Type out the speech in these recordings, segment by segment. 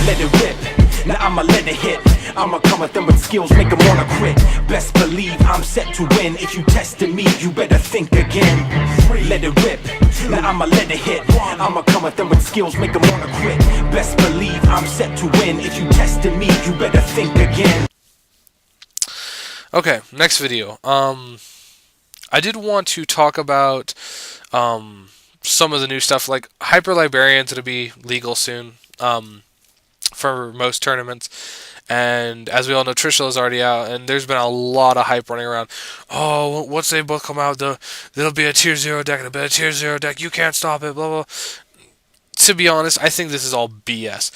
let it rip. Now I'ma let it hit. I'ma come at them with skills, make them wanna quit. Best believe I'm set to win. If you tested me, you better think again. Let it rip. Now I'ma let it hit. I'ma come at them with skills, make them wanna quit. Best believe I'm set to win. If you tested me, you better think again. Okay, next video. I did want to talk about some of the new stuff, like Hyper Librarian's going to be legal soon for most tournaments. And as we all know, Trishula is already out, and there's been a lot of hype running around. Oh, once they both come out, there'll be a tier 0 deck, and it'll be a tier 0 deck, you can't stop it, blah, blah. To be honest, I think this is all BS.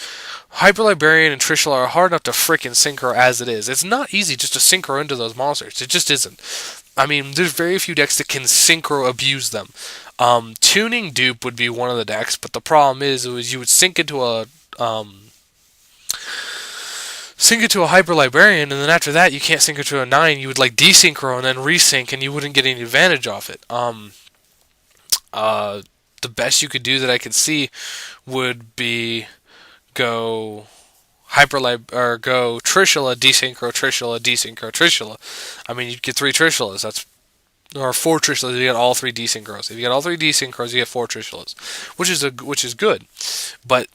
Hyper Librarian and Trishula are hard enough to frickin' synchro as it is. It's not easy just to synchro into those monsters. It just isn't. I mean, there's very few decks that can synchro abuse them. Tuning Dupe would be one of the decks, but the problem is you would sync into a Hyper Librarian, and then after that you can't sync into a 9. You would like desynchro and then resync, and you wouldn't get any advantage off it. The best you could do that I could see would be go go Trishula, desynchro, Trishula, desynchro, Trishula. I mean, you'd get 3 Trishulas. Or 4 Trishulas. You get all 3 desynchros. If you get all 3 desynchros, you get 4 Trishulas, which is good. But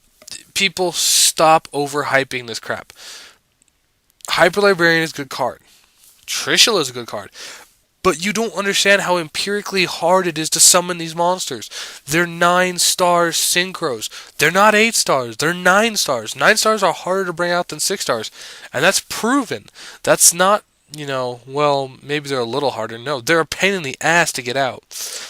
people stop overhyping this crap. Hyper Librarian is a good card. Trishula is a good card. But you don't understand how empirically hard it is to summon these monsters. They're 9-star synchros. They're not 8 stars. They're 9 stars. 9 stars are harder to bring out than 6 stars. And that's proven. That's not, well, maybe they're a little harder. No, they're a pain in the ass to get out.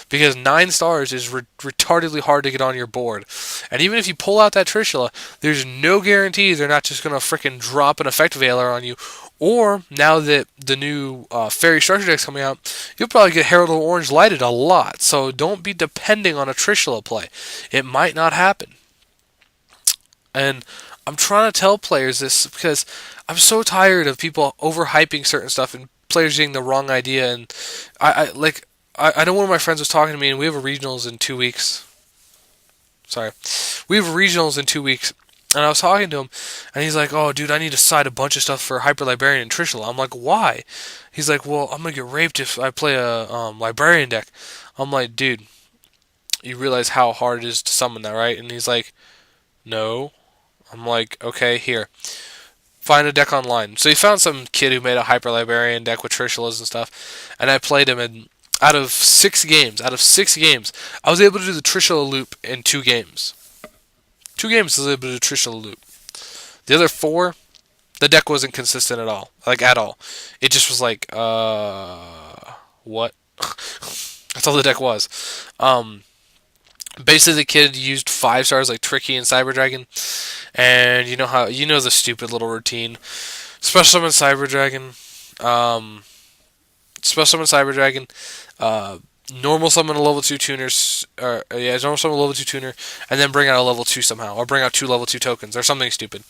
Because 9 stars is retardedly hard to get on your board. And even if you pull out that Trishula, there's no guarantee they're not just going to frickin' drop an Effect Veiler on you. Or, now that the new Fairy Structure deck's coming out, you'll probably get Herald of Orange lighted a lot. So don't be depending on a Trishula play. It might not happen. And I'm trying to tell players this because I'm so tired of people overhyping certain stuff and players getting the wrong idea. And I know one of my friends was talking to me, and we have a regionals in 2 weeks. We have regionals in 2 weeks. And I was talking to him, and he's like, oh, dude, I need to side a bunch of stuff for Hyper Librarian and Trishula. I'm like, why? He's like, well, I'm going to get raped if I play a Librarian deck. I'm like, dude, you realize how hard it is to summon that, right? And he's like, no. I'm like, okay, here. Find a deck online. So he found some kid who made a Hyper Librarian deck with Trishulas and stuff, and I played him, and out of 6 games, I was able to do the Trishula loop in 2 games. 2 games was able to do Trishula loop. The other 4, the deck wasn't consistent at all. At all. It just was like, what? That's all the deck was. Basically, the kid used 5 stars like Tricky and Cyber Dragon. And you know the stupid little routine. Special Summon Cyber Dragon. Normal summon a level 2 tuner, normal summon a level 2 tuner, and then bring out a level 2 somehow, or bring out 2 level 2 tokens, or something stupid.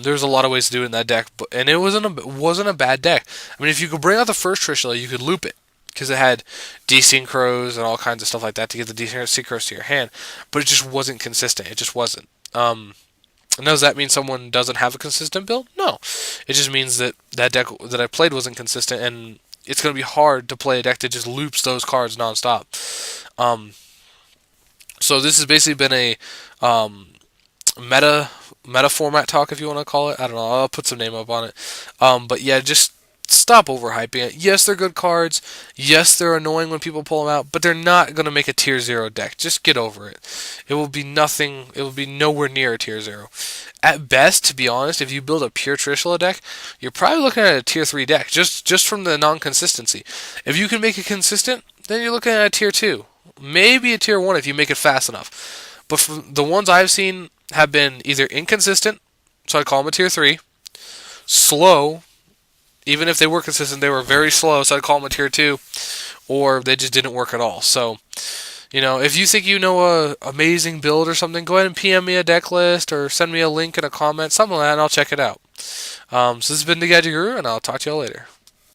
There's a lot of ways to do it in that deck, and it wasn't a bad deck. I mean, if you could bring out the first Trishula, you could loop it, because it had desynchros and all kinds of stuff like that to get the desynchros to your hand, but it just wasn't consistent. It just wasn't. Does that mean someone doesn't have a consistent build? No. It just means that deck that I played wasn't consistent, and it's going to be hard to play a deck that just loops those cards nonstop. So this has basically been a meta format talk, if you want to call it. I don't know. I'll put some name up on it. But yeah, just stop overhyping it. Yes, they're good cards. Yes, they're annoying when people pull them out, but they're not going to make a tier 0 deck. Just get over it. It will be nothing. It will be nowhere near a tier 0. At best, to be honest, if you build a pure Trishula deck, you're probably looking at a tier 3 deck, just from the non-consistency. If you can make it consistent, then you're looking at a tier 2. Maybe a tier 1 if you make it fast enough. But from the ones I've seen have been either inconsistent, so I call them a tier 3, slow. Even if they were consistent, they were very slow, so I'd call them a tier 2, or they just didn't work at all. So, if you think you know an amazing build or something, go ahead and PM me a deck list, or send me a link in a comment, something like that, and I'll check it out. So this has been the Gadget Guru, and I'll talk to y'all later.